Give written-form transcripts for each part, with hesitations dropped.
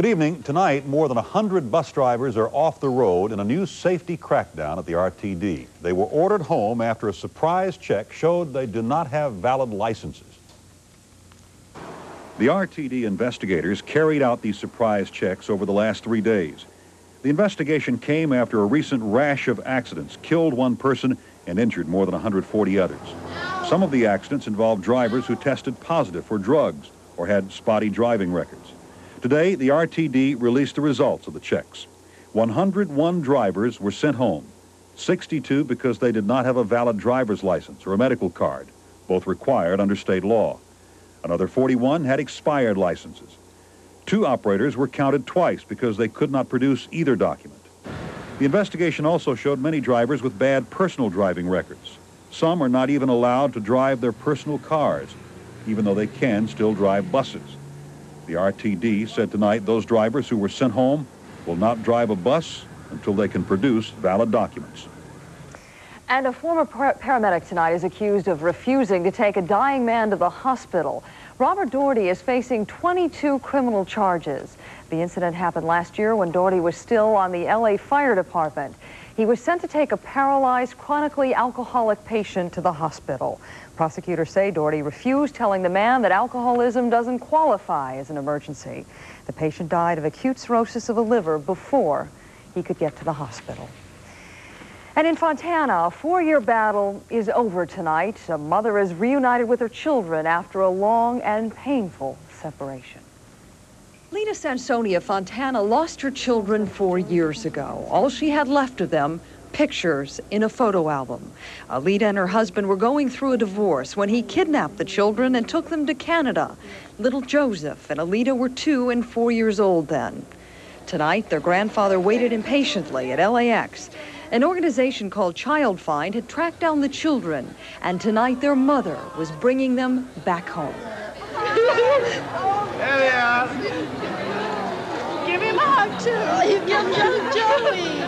Good evening. Tonight, more than 100 bus drivers are off the road in a new safety crackdown at the RTD. They were ordered home after a surprise check showed they do not have valid licenses. The RTD investigators carried out these surprise checks over the last 3 days. The investigation came after a recent rash of accidents killed one person and injured more than 140 others. Some of the accidents involved drivers who tested positive for drugs or had spotty driving records. Today, the RTD released the results of the checks. 101 drivers were sent home, 62 because they did not have a valid driver's license or a medical card, both required under state law. Another 41 had expired licenses. 2 operators were counted twice because they could not produce either document. The investigation also showed many drivers with bad personal driving records. Some are not even allowed to drive their personal cars, even though they can still drive buses. The RTD said tonight those drivers who were sent home will not drive a bus until they can produce valid documents. And a former paramedic tonight is accused of refusing to take a dying man to the hospital. Robert Doherty is facing 22 criminal charges. The incident happened last year when Doherty was still on the LA Fire Department. He was sent to take a paralyzed, chronically alcoholic patient to the hospital. Prosecutors say Doherty refused, telling the man that alcoholism doesn't qualify as an emergency. The patient died of acute cirrhosis of the liver before he could get to the hospital. And in Fontana, a 4-year battle is over tonight. A mother is reunited with her children after a long and painful separation. Lena Sansoni of Fontana lost her children 4 years ago. All she had left of them, pictures in a photo album. Alita and her husband were going through a divorce when he kidnapped the children and took them to Canada. Little Joseph and Alita were 2 and 4 years old then. Tonight, their grandfather waited impatiently at LAX. An organization called Child Find had tracked down the children, and tonight their mother was bringing them back home. There they are. Give him a hug, too. Joey.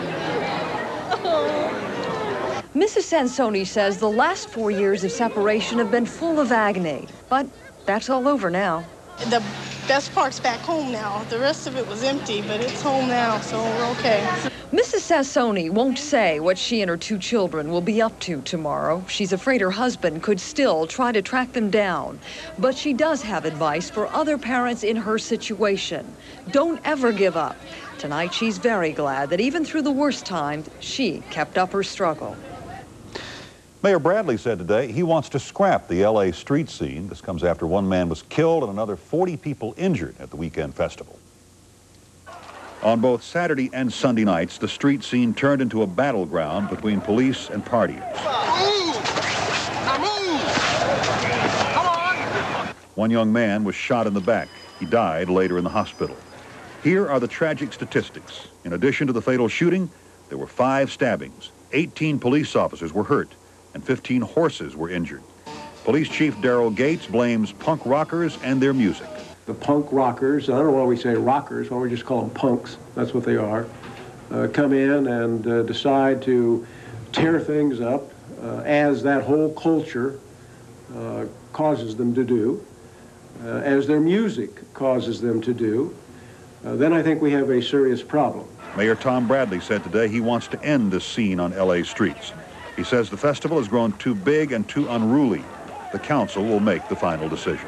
Mrs. Sansoni says the last 4 years of separation have been full of agony, but that's all over now. The best part's back home now. The rest of it was empty, but it's home now, so we're okay. Mrs. Sansoni won't say what she and her 2 children will be up to tomorrow. She's afraid her husband could still try to track them down. But she does have advice for other parents in her situation. Don't ever give up. Tonight, she's very glad that even through the worst times, she kept up her struggle. Mayor Bradley said today he wants to scrap the LA street scene. This comes after 1 man was killed and another 40 people injured at the weekend festival. On both Saturday and Sunday nights, the street scene turned into a battleground between police and partiers. One young man was shot in the back. He died later in the hospital. Here are the tragic statistics. In addition to the fatal shooting, there were 5 stabbings, 18 police officers were hurt, and 15 horses were injured. Police Chief Darrell Gates blames punk rockers and their music. The punk rockers, I don't know why we say rockers, why we just call them punks, that's what they are, come in and decide to tear things up as that whole culture causes them to do, as their music causes them to do. Then I think we have a serious problem. Mayor Tom Bradley said today he wants to end this scene on LA streets. He says the festival has grown too big and too unruly. The council will make the final decision.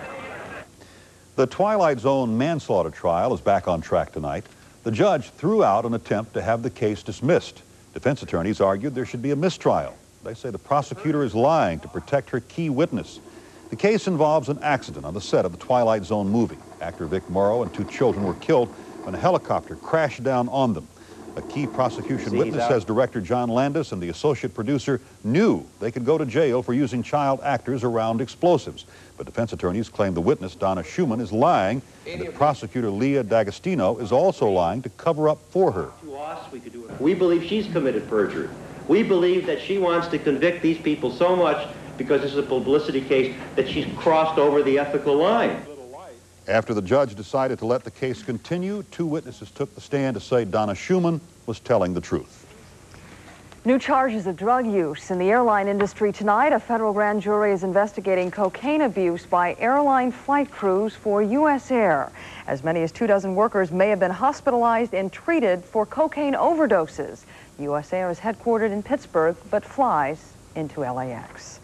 The Twilight Zone manslaughter trial is back on track tonight. The judge threw out an attempt to have the case dismissed. Defense attorneys argued there should be a mistrial. They say the prosecutor is lying to protect her key witness. The case involves an accident on the set of the Twilight Zone movie. Actor Vic Morrow and 2 children were killed when a helicopter crashed down on them. A key prosecution witness says director John Landis and the associate producer knew they could go to jail for using child actors around explosives. But defense attorneys claim the witness, Donna Schumann, is lying, and that prosecutor Leah D'Agostino is also lying to cover up for her. We believe she's committed perjury. We believe that she wants to convict these people so much because this is a publicity case that she's crossed over the ethical line. After the judge decided to let the case continue, 2 witnesses took the stand to say Donna Schumann was telling the truth. New charges of drug use in the airline industry tonight. A federal grand jury is investigating cocaine abuse by airline flight crews for U.S. Air. As many as 24 workers may have been hospitalized and treated for cocaine overdoses. U.S. Air is headquartered in Pittsburgh but flies into LAX.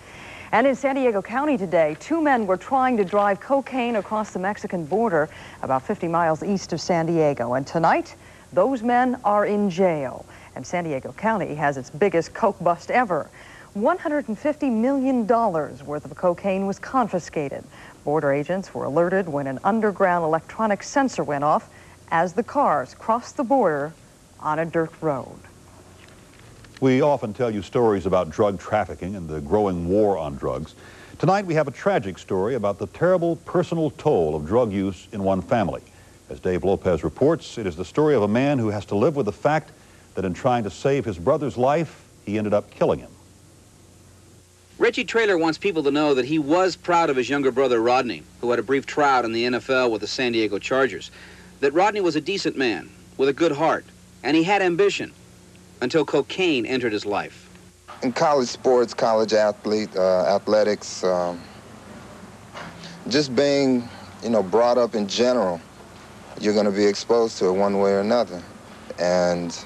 And in San Diego County today, 2 men were trying to drive cocaine across the Mexican border about 50 miles east of San Diego. And tonight, those men are in jail. And San Diego County has its biggest coke bust ever. $150 million worth of cocaine was confiscated. Border agents were alerted when an underground electronic sensor went off as the cars crossed the border on a dirt road. We often tell you stories about drug trafficking and the growing war on drugs. Tonight we have a tragic story about the terrible personal toll of drug use in one family. As Dave Lopez reports, it is the story of a man who has to live with the fact that in trying to save his brother's life, he ended up killing him. Reggie Traylor wants people to know that he was proud of his younger brother Rodney, who had a brief tryout in the NFL with the San Diego Chargers. That Rodney was a decent man with a good heart, and he had ambition until cocaine entered his life. In college sports, college athletics, just being, brought up in general, you're going to be exposed to it one way or another. And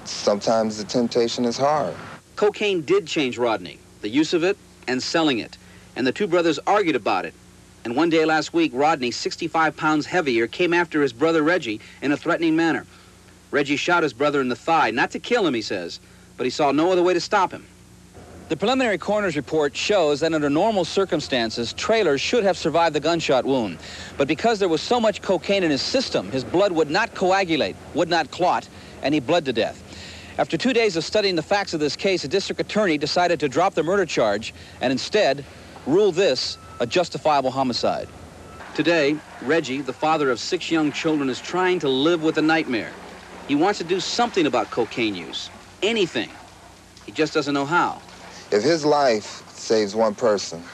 sometimes the temptation is hard. Cocaine did change Rodney, the use of it and selling it. And the 2 brothers argued about it. And one day last week, Rodney, 65 pounds heavier, came after his brother Reggie in a threatening manner. Reggie shot his brother in the thigh, not to kill him, he says, but he saw no other way to stop him. The preliminary coroner's report shows that under normal circumstances, Traylor should have survived the gunshot wound. But because there was so much cocaine in his system, his blood would not coagulate, would not clot, and he bled to death. After 2 days of studying the facts of this case, a district attorney decided to drop the murder charge and instead rule this a justifiable homicide. Today, Reggie, the father of 6 young children, is trying to live with a nightmare. He wants to do something about cocaine use, anything. He just doesn't know how. If his life saves one person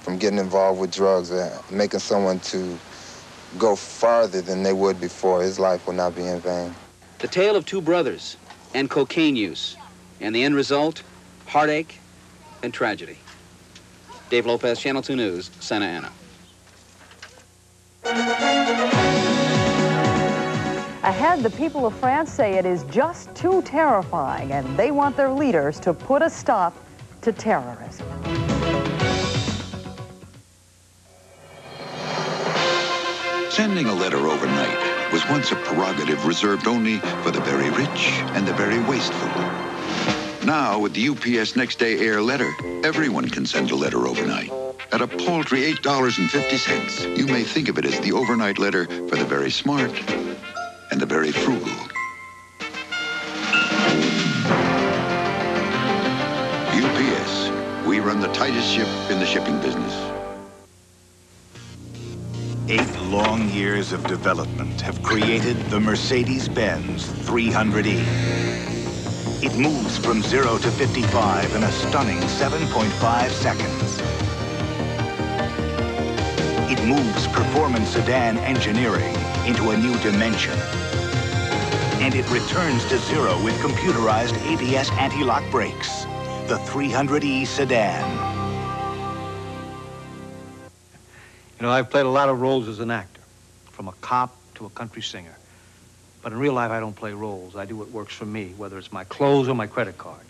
from getting involved with drugs or making someone to go farther than they would before, his life will not be in vain. The tale of 2 brothers and cocaine use, and the end result, heartache and tragedy. Dave Lopez, Channel 2 News, Santa Ana. Ahead, the people of France say it is just too terrifying, and they want their leaders to put a stop to terrorism. Sending a letter overnight was once a prerogative reserved only for the very rich and the very wasteful. Now, with the UPS Next Day Air letter, everyone can send a letter overnight. At a paltry $8.50, you may think of it as the overnight letter for the very smart and the very frugal. UPS, we run the tightest ship in the shipping business. 8 long years of development have created the Mercedes-Benz 300e. It moves from 0 to 55 in a stunning 7.5 seconds. It moves performance sedan engineering into a new dimension. And it returns to 0 with computerized ABS anti-lock brakes. The 300e sedan. I've played a lot of roles as an actor, from a cop to a country singer. But in real life, I don't play roles. I do what works for me, whether it's my clothes or my credit card.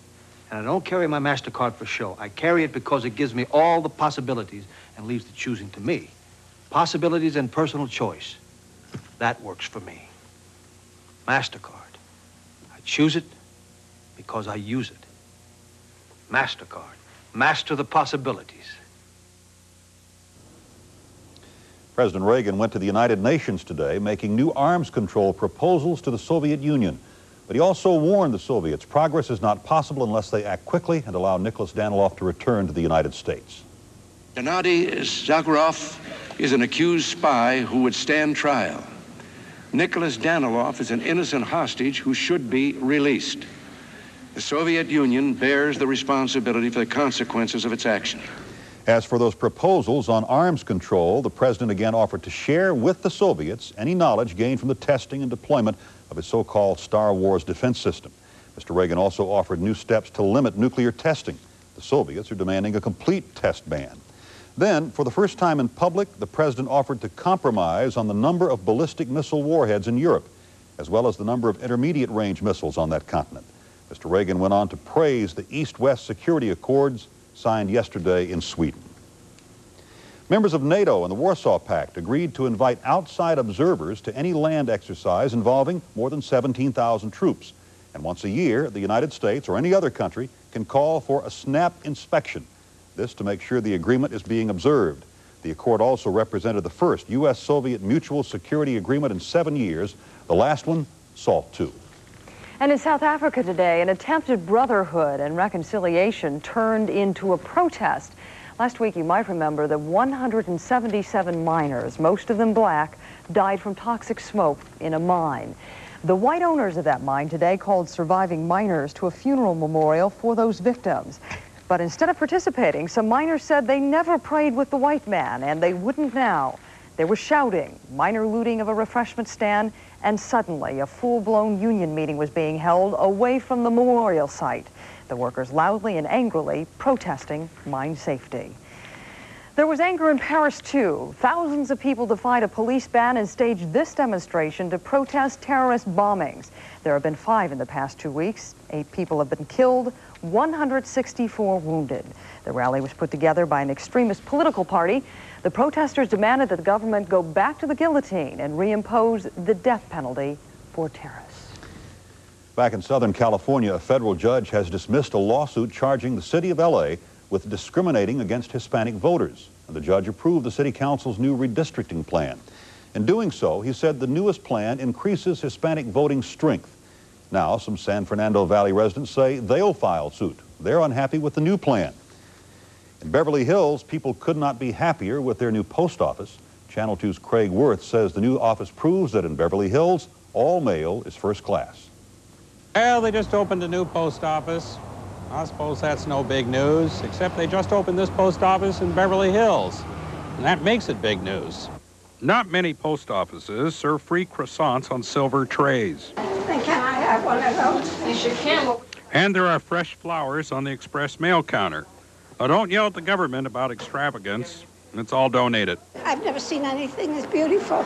And I don't carry my MasterCard for show. I carry it because it gives me all the possibilities and leaves the choosing to me. Possibilities and personal choice. That works for me. MasterCard. I choose it because I use it. MasterCard. Master the possibilities. President Reagan went to the United Nations today, making new arms control proposals to the Soviet Union. But he also warned the Soviets progress is not possible unless they act quickly and allow Nicholas Danilov to return to the United States. Gennady Zakharov is an accused spy who would stand trial. Nicholas Danilov is an innocent hostage who should be released. The Soviet Union bears the responsibility for the consequences of its action. As for those proposals on arms control, the president again offered to share with the Soviets any knowledge gained from the testing and deployment of his so-called Star Wars defense system. Mr. Reagan also offered new steps to limit nuclear testing. The Soviets are demanding a complete test ban. Then, for the first time in public, the president offered to compromise on the number of ballistic missile warheads in Europe, as well as the number of intermediate-range missiles on that continent. Mr. Reagan went on to praise the East-West Security Accords signed yesterday in Sweden. Members of NATO and the Warsaw Pact agreed to invite outside observers to any land exercise involving more than 17,000 troops. And once a year, the United States or any other country can call for a snap inspection. This to make sure the agreement is being observed. The accord also represented the first U.S.-Soviet mutual security agreement in 7 years. The last one, SALT II. And in South Africa today, an attempted brotherhood and reconciliation turned into a protest. Last week, you might remember that 177 miners, most of them black, died from toxic smoke in a mine. The white owners of that mine today called surviving miners to a funeral memorial for those victims. But instead of participating, some miners said they never prayed with the white man, and they wouldn't now. They were shouting, minor looting of a refreshment stand, and suddenly a full-blown union meeting was being held away from the memorial site. The workers loudly and angrily protesting mine safety. There was anger in Paris, too. Thousands of people defied a police ban and staged this demonstration to protest terrorist bombings. There have been 5 in the past 2 weeks. 8 people have been killed, 164 wounded. The rally was put together by an extremist political party. The protesters demanded that the government go back to the guillotine and reimpose the death penalty for terrorists. Back in Southern California, a federal judge has dismissed a lawsuit charging the city of L.A. with discriminating against Hispanic voters. And the judge approved the city council's new redistricting plan. In doing so, he said the newest plan increases Hispanic voting strength. Now, some San Fernando Valley residents say they'll file suit. They're unhappy with the new plan. In Beverly Hills, people could not be happier with their new post office. Channel 2's Craig Worth says the new office proves that in Beverly Hills, all mail is first class. Well, they just opened a new post office. I suppose that's no big news, except they just opened this post office in Beverly Hills, and that makes it big news. Not many post offices serve free croissants on silver trays. Can I have one of those? You sure can. And there are fresh flowers on the express mail counter. Now, don't yell at the government about extravagance. It's all donated. I've never seen anything as beautiful.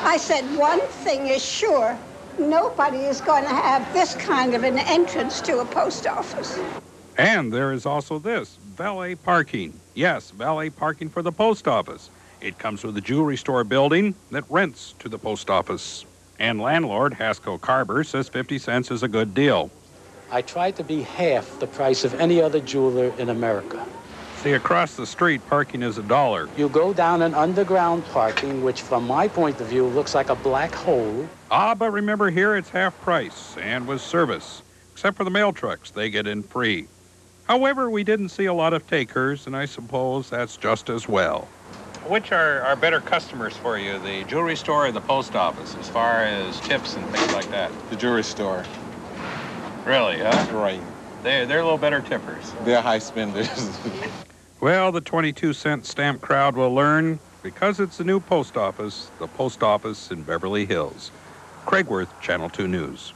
I said one thing is sure. Nobody is going to have this kind of an entrance to a post office. And there is also this, valet parking. Yes, valet parking for the post office. It comes with a jewelry store building that rents to the post office. And landlord Haskell Carver says 50 cents is a good deal. I tried to be half the price of any other jeweler in America. See, across the street, parking is $1. You go down an underground parking, which from my point of view looks like a black hole. Ah, but remember here it's half price and with service. Except for the mail trucks, they get in free. However, we didn't see a lot of takers, and I suppose that's just as well. Which are better customers for you, the jewelry store or the post office, as far as tips and things like that? The jewelry store. Really, huh? Right. They're a little better tippers. They're high spenders. Well, the 22-cent stamp crowd will learn, because it's the new post office in Beverly Hills. Craig Worth, Channel 2 News.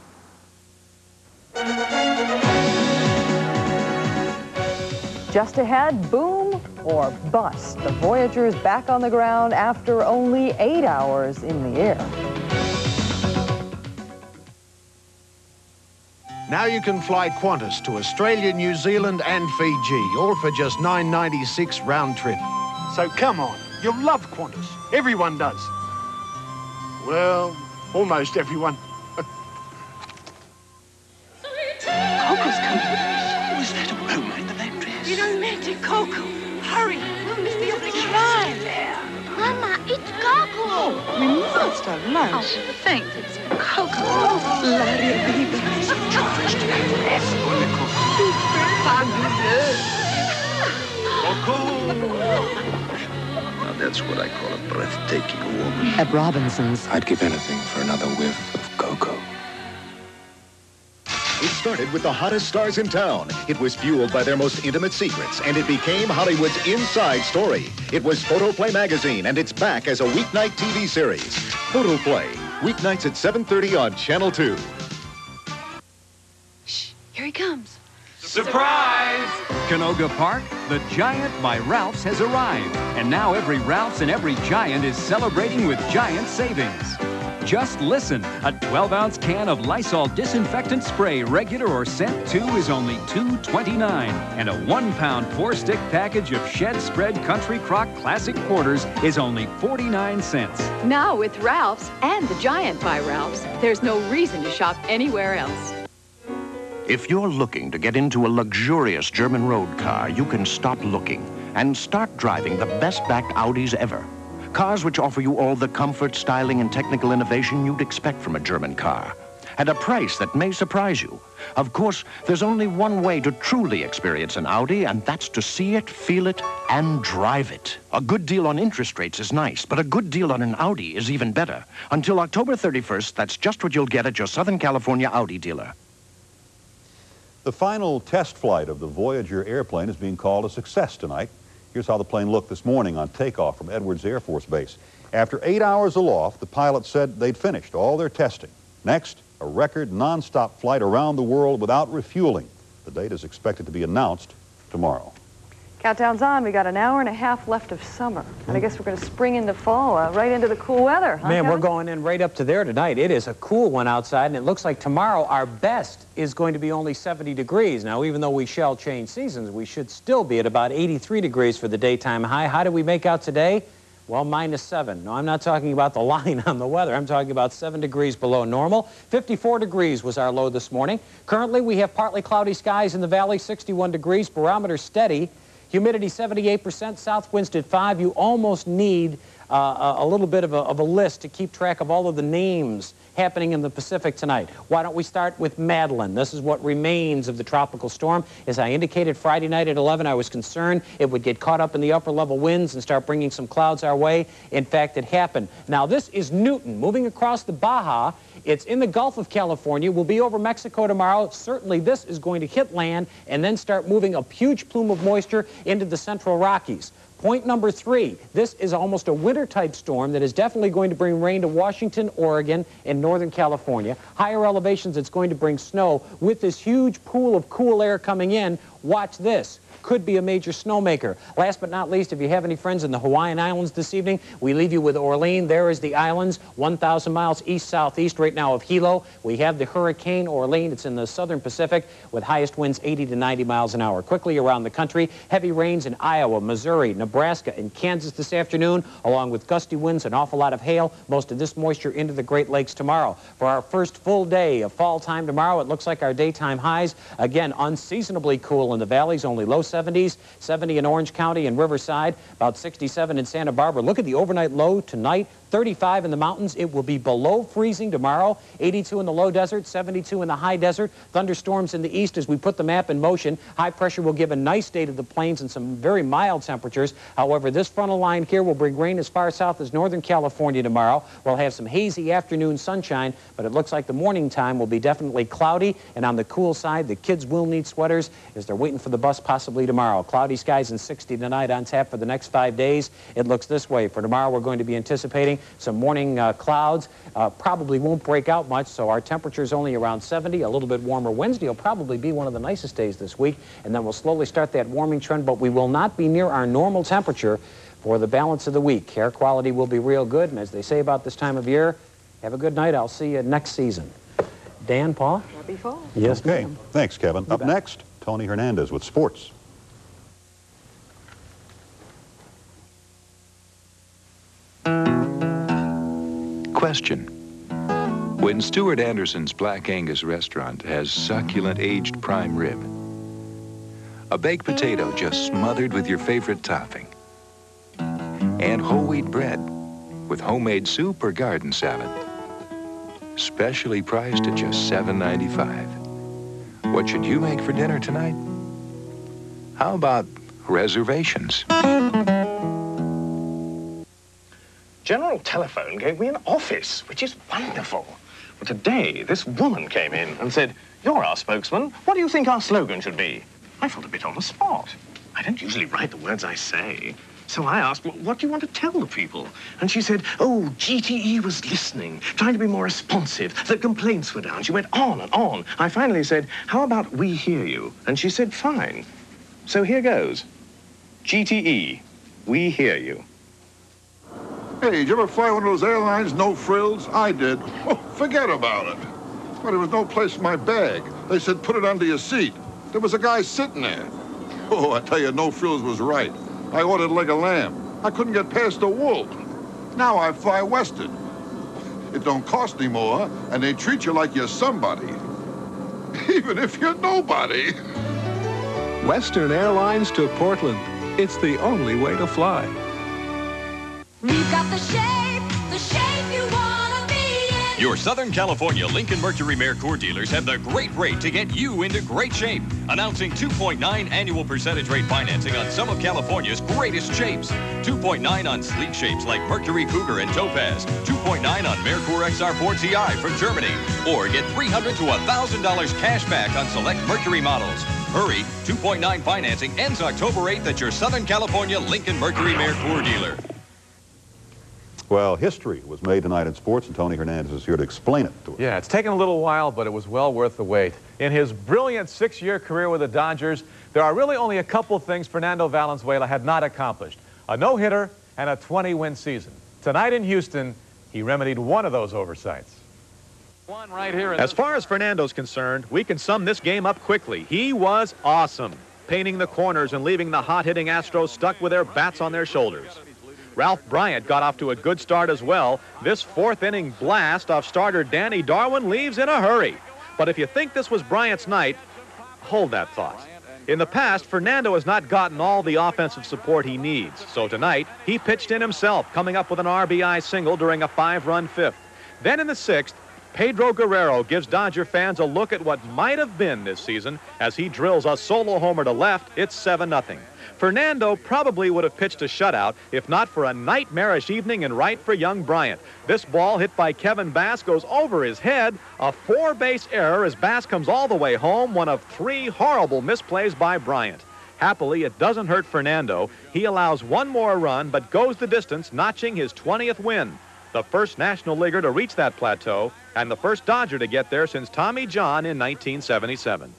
Just ahead, boom or bust. The Voyager is back on the ground after only 8 hours in the air. Now you can fly Qantas to Australia, New Zealand and Fiji, all for just $9.96 round trip. So come on, you'll love Qantas. Everyone does. Well, almost everyone. Coco's coming. Was that aroma in the lamp dress? You don't mean to, Coco. Hurry, we'll miss the other train. Mama, it's Coco. We must have lunch. I should think it's Coco. Oh, Larry, baby. Now that's what I call a breathtaking woman. At Robinson's. I'd give anything for another whiff of cocoa. It started with the hottest stars in town. It was fueled by their most intimate secrets, and it became Hollywood's inside story. It was Photoplay magazine, and it's back as a weeknight TV series. Photoplay, weeknights at 7:30 on Channel 2. Shh. he comes. Surprise! Canoga Park, the Giant by Ralph's has arrived. And now every Ralph's and every Giant is celebrating with giant savings. Just listen, a 12-ounce can of Lysol disinfectant spray, regular or scent 2, is only $2.29. And a 1-pound 4-stick package of Shed Spread Country Crock Classic Quarters is only 49 cents. Now with Ralph's and the Giant by Ralph's, there's no reason to shop anywhere else. If you're looking to get into a luxurious German road car, you can stop looking and start driving the best-backed Audis ever. Cars which offer you all the comfort, styling, and technical innovation you'd expect from a German car. At a price that may surprise you. Of course, there's only one way to truly experience an Audi, and that's to see it, feel it, and drive it. A good deal on interest rates is nice, but a good deal on an Audi is even better. Until October 31st, that's just what you'll get at your Southern California Audi dealer. The final test flight of the Voyager airplane is being called a success tonight. Here's how the plane looked this morning on takeoff from Edwards Air Force Base. After 8 hours aloft, the pilots said they'd finished all their testing. Next, a record nonstop flight around the world without refueling. The date is expected to be announced tomorrow. Countdown's on. We got an hour and a half left of summer. And I guess we're going to spring into fall, right into the cool weather, huh, Man, Kevin? we're going in right up to there tonight. It is a cool one outside, and it looks like tomorrow our best is going to be only 70 degrees. Now, even though we shall change seasons, we should still be at about 83 degrees for the daytime high. How do we make out today? Well, -7. No, I'm not talking about the line on the weather. I'm talking about 7 degrees below normal. 54 degrees was our low this morning. Currently, we have partly cloudy skies in the valley, 61 degrees, barometer steady. Humidity 78%, south winds at 5. You almost need a little bit of a list to keep track of all of the names happening in the Pacific tonight. Why don't we start with Madeline? This is what remains of the tropical storm. As I indicated Friday night at 11, I was concerned it would get caught up in the upper level winds and start bringing some clouds our way. In fact, it happened. Now, this is Newton moving across the Baja. It's in the Gulf of California. We'll be over Mexico tomorrow. Certainly, this is going to hit land and then start moving a huge plume of moisture into the central Rockies. Point number 3, this is almost a winter-type storm that is definitely going to bring rain to Washington, Oregon, and Northern California. Higher elevations, it's going to bring snow. With this huge pool of cool air coming in, watch this. Could be a major snowmaker. Last but not least, if you have any friends in the Hawaiian Islands this evening, we leave you with Orlean. There is the islands, 1,000 miles east-southeast right now of Hilo. We have the Hurricane Orlean. It's in the southern Pacific with highest winds 80 to 90 miles an hour. Quickly around the country, heavy rains in Iowa, Missouri, Nebraska, and Kansas this afternoon, along with gusty winds, an awful lot of hail. Most of this moisture into the Great Lakes tomorrow. For our first full day of fall time tomorrow, it looks like our daytime highs, again, unseasonably cool in the valleys, only low 70s, 70 in Orange County and Riverside, about 67 in Santa Barbara. Look at the overnight low tonight, 35 in the mountains. It will be below freezing tomorrow, 82 in the low desert, 72 in the high desert. Thunderstorms in the east as we put the map in motion. High pressure will give a nice day to the plains and some very mild temperatures. However, this frontal line here will bring rain as far south as Northern California tomorrow. We'll have some hazy afternoon sunshine, but it looks like the morning time will be definitely cloudy, and on the cool side, the kids will need sweaters as they're waiting for the bus possibly tomorrow. Cloudy skies and 60 tonight on tap for the next 5 days. It looks this way. For tomorrow, we're going to be anticipating some morning clouds. Probably won't break out much, so our temperature is only around 70. A little bit warmer Wednesday will probably be one of the nicest days this week, and then we'll slowly start that warming trend, but we will not be near our normal temperature for the balance of the week. Air quality will be real good, and as they say about this time of year, have a good night. I'll see you next season. Dan, Paul? Happy fall. Yes, okay. Thanks, Kevin. Up next, Tony Hernandez with sports. Question. When Stuart Anderson's Black Angus restaurant has succulent aged prime rib, a baked potato just smothered with your favorite topping, and whole wheat bread with homemade soup or garden salad, specially priced at just $7.95. What should you make for dinner tonight? How about reservations? General Telephone gave me an office, which is wonderful. But today, this woman came in and said, "You're our spokesman. What do you think our slogan should be?" I felt a bit on the spot. I don't usually write the words I say. So I asked, well, what do you want to tell the people? And she said, oh, GTE was listening, trying to be more responsive. The complaints were down. She went on and on. I finally said, how about we hear you? And she said, fine. So here goes. GTE, we hear you. Hey, did you ever fly one of those airlines, no frills? I did. Oh, forget about it. But there was no place in my bag. They said, put it under your seat. There was a guy sitting there. Oh, I tell you, no frills was right. I ordered leg of lamb. I couldn't get past the wool. Now I fly Western. It don't cost any more, and they treat you like you're somebody. Even if you're nobody. Western Airlines to Portland. It's the only way to fly. We've got the shape you want to be in. Your Southern California Lincoln Mercury Mercour dealers have the great rate to get you into great shape. Announcing 2.9 annual percentage rate financing on some of California's greatest shapes. 2.9 on sleek shapes like Mercury Cougar and Topaz. 2.9 on Mercour XR4 TI from Germany. Or get $300 to $1,000 cash back on select Mercury models. Hurry, 2.9 financing ends October 8th at your Southern California Lincoln Mercury Mercour dealer. Well, history was made tonight in sports, and Tony Hernandez is here to explain it to us. Yeah, it's taken a little while, but it was well worth the wait. In his brilliant 6-year career with the Dodgers, there are really only a couple things Fernando Valenzuela had not accomplished. A no-hitter and a 20-win season. Tonight in Houston, he remedied one of those oversights. As far as Fernando's concerned, we can sum this game up quickly. He was awesome, painting the corners and leaving the hot-hitting Astros stuck with their bats on their shoulders. Ralph Bryant got off to a good start as well. This 4th-inning blast off starter Danny Darwin leaves in a hurry. But if you think this was Bryant's night, hold that thought. In the past, Fernando has not gotten all the offensive support he needs. So tonight, he pitched in himself, coming up with an RBI single during a 5-run 5th. Then in the 6th, Pedro Guerrero gives Dodger fans a look at what might have been this season as he drills a solo homer to left. It's 7-0. Fernando probably would have pitched a shutout if not for a nightmarish evening in right for young Bryant. This ball hit by Kevin Bass goes over his head. A 4-base error as Bass comes all the way home. One of 3 horrible misplays by Bryant. Happily, it doesn't hurt Fernando. He allows one more run but goes the distance, notching his 20th win. The first National Leaguer to reach that plateau and the first Dodger to get there since Tommy John in 1977.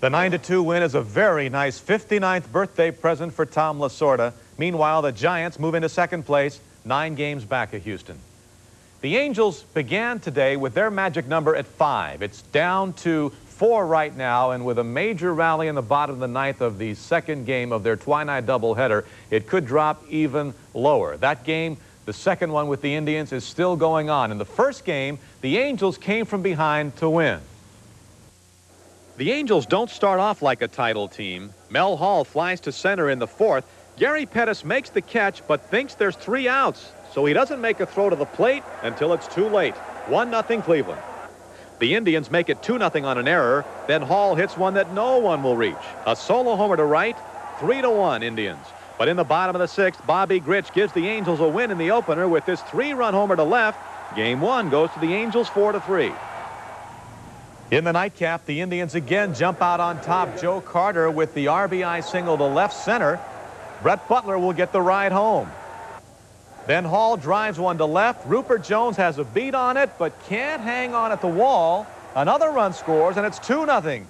The 9-2 win is a very nice 59th birthday present for Tom Lasorda. Meanwhile, the Giants move into second place, 9 games back of Houston. The Angels began today with their magic number at 5. It's down to 4 right now, and with a major rally in the bottom of the 9th of the second game of their twilight doubleheader, it could drop even lower. That game, the second one with the Indians, is still going on. In the first game, the Angels came from behind to win. The Angels don't start off like a title team. Mel Hall flies to center in the 4th. Gary Pettis makes the catch but thinks there's 3 outs, so he doesn't make a throw to the plate until it's too late. 1-0 Cleveland. The Indians make it 2-0 on an error. Then Hall hits one that no one will reach. A solo homer to right, 3-1 Indians. But in the bottom of the 6th, Bobby Grich gives the Angels a win in the opener with this 3-run homer to left. Game 1 goes to the Angels 4-3. In the nightcap, the Indians again jump out on top. Joe Carter with the RBI single to left center. Brett Butler will get the ride home. Then Hall drives one to left. Rupert Jones has a beat on it, but can't hang on at the wall. Another run scores, and it's 2-0.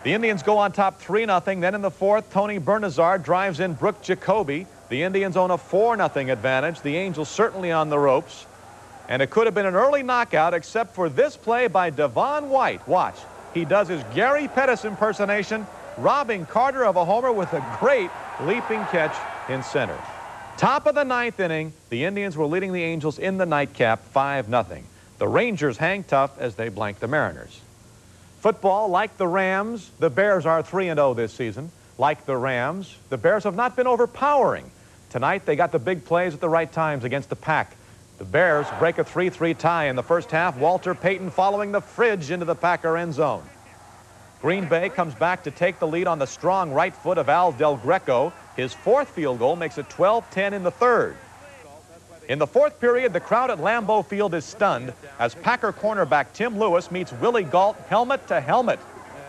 The Indians go on top 3-0. Then in the 4th, Tony Bernazard drives in Brooke Jacoby. The Indians own a 4-0 advantage. The Angels certainly on the ropes. And it could have been an early knockout except for this play by Devon White. Watch. He does his Gary Pettis impersonation, robbing Carter of a homer with a great leaping catch in center. Top of the 9th inning, the Indians were leading the Angels in the nightcap 5-0. The Rangers hang tough as they blank the Mariners. Football, like the Rams, the Bears are 3-0 this season. Like the Rams, the Bears have not been overpowering. Tonight, they got the big plays at the right times against the Pack. The Bears break a 3-3 tie in the first half. Walter Payton following the fridge into the Packer end zone. Green Bay comes back to take the lead on the strong right foot of Al Del Greco. His 4th field goal makes it 12-10 in the 3rd. In the 4th period, the crowd at Lambeau Field is stunned as Packer cornerback Tim Lewis meets Willie Gault helmet to helmet.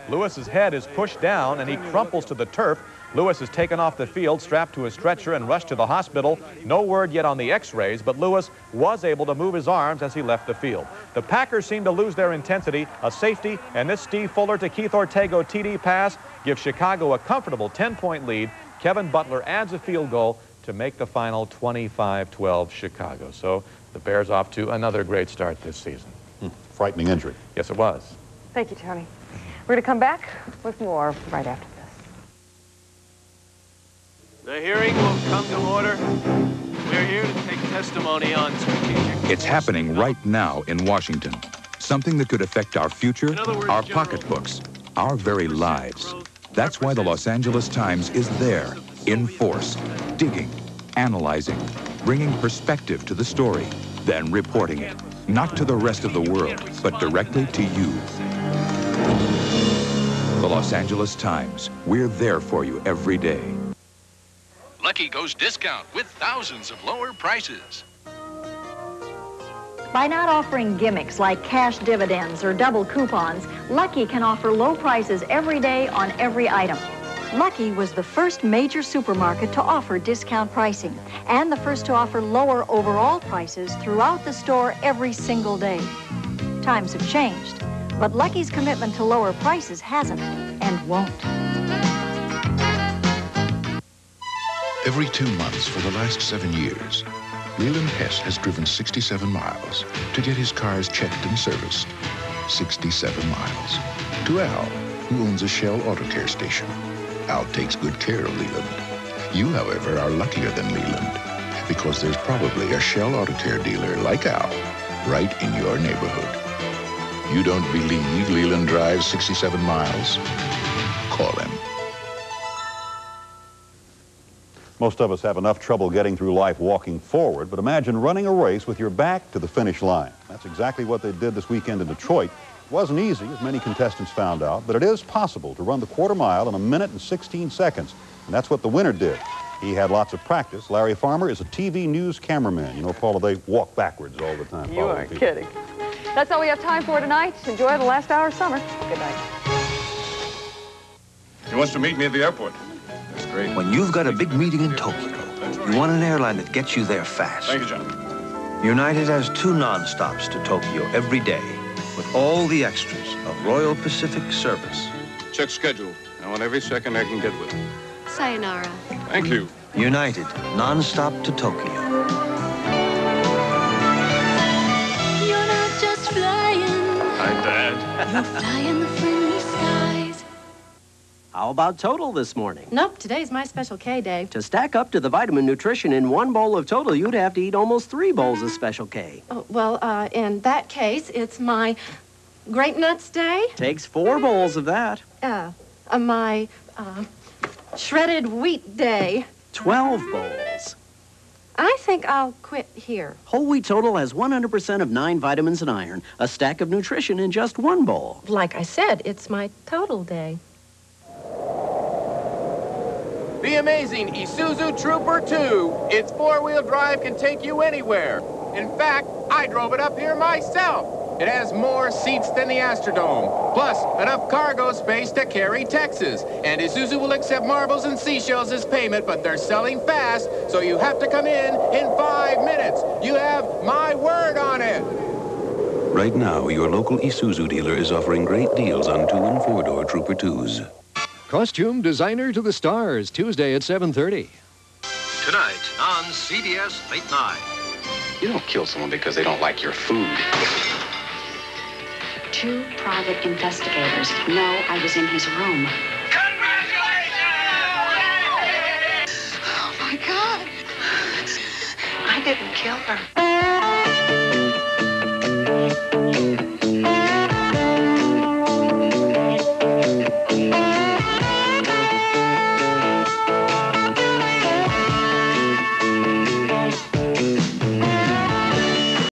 Lewis's head is pushed down and he crumples to the turf. Lewis is taken off the field, strapped to a stretcher, and rushed to the hospital. No word yet on the x-rays, but Lewis was able to move his arms as he left the field. The Packers seem to lose their intensity. A safety and this Steve Fuller to Keith Ortego TD pass gives Chicago a comfortable 10-point lead. Kevin Butler adds a field goal to make the final 25-12 Chicago. So the Bears off to another great start this season. Frightening injury. Yes, it was. Thank you, Tony. We're going to come back with more right after this. The hearing will come to order. We're here to take testimony on strategic... It's happening right now in Washington. Something that could affect our future, our pocketbooks, our very lives. That's why the Los Angeles Times is there, in force, digging, analyzing, bringing perspective to the story, then reporting it. Not to the rest of the world, but directly to you. The Los Angeles Times. We're there for you every day. Lucky goes discount with thousands of lower prices. By not offering gimmicks like cash dividends or double coupons, Lucky can offer low prices every day on every item. Lucky was the first major supermarket to offer discount pricing and the first to offer lower overall prices throughout the store every single day. Times have changed, but Lucky's commitment to lower prices hasn't and won't. Every 2 months for the last 7 years, Leland Hess has driven 67 miles to get his cars checked and serviced. 67 miles. To Al, who owns a Shell Auto Care station. Al takes good care of Leland. You, however, are luckier than Leland because there's probably a Shell Auto Care dealer like Al right in your neighborhood. You don't believe Leland drives 67 miles? Call him. Most of us have enough trouble getting through life walking forward, but imagine running a race with your back to the finish line. That's exactly what they did this weekend in Detroit. It wasn't easy, as many contestants found out, but it is possible to run the quarter mile in 1 minute and 16 seconds, and that's what the winner did. He had lots of practice. Larry Farmer is a TV news cameraman. You know, Paula, they walk backwards all the time. You are kidding. That's all we have time for tonight. Enjoy the last hour of summer. Good night. He wants to meet me at the airport. That's great. When you've got a big meeting in Tokyo, you want an airline that gets you there fast. Thank you, John. United has 2 non-stops to Tokyo every day with all the extras of Royal Pacific service. Check schedule. I want every second I can get with him. Sayonara. Thank you. United, non-stop to Tokyo. You're not just flying. Hi, Dad. You're flying the friendly skies. How about Total this morning? Nope, today's my Special K day. To stack up to the vitamin nutrition in 1 bowl of Total, you'd have to eat almost 3 bowls of Special K. Oh, well, in that case, it's my Grape Nuts day. Takes 4 bowls of that. My Shredded Wheat day. 12 bowls. I think I'll quit here. Whole Wheat Total has 100% of 9 vitamins and iron, a stack of nutrition in just 1 bowl. Like I said, it's my Total day. The amazing Isuzu Trooper 2. Its 4-wheel drive can take you anywhere. In fact, I drove it up here myself. It has more seats than the Astrodome, plus enough cargo space to carry Texas. And Isuzu will accept marbles and seashells as payment, but they're selling fast, so you have to come in 5 minutes. You have my word on it. Right now, your local Isuzu dealer is offering great deals on 2- and 4-door Trooper 2s. Costume Designer to the Stars, Tuesday at 7:30. Tonight on CBS Late Night. You don't kill someone because they don't like your food. 2 private investigators know I was in his room. Oh, my God. I didn't kill her.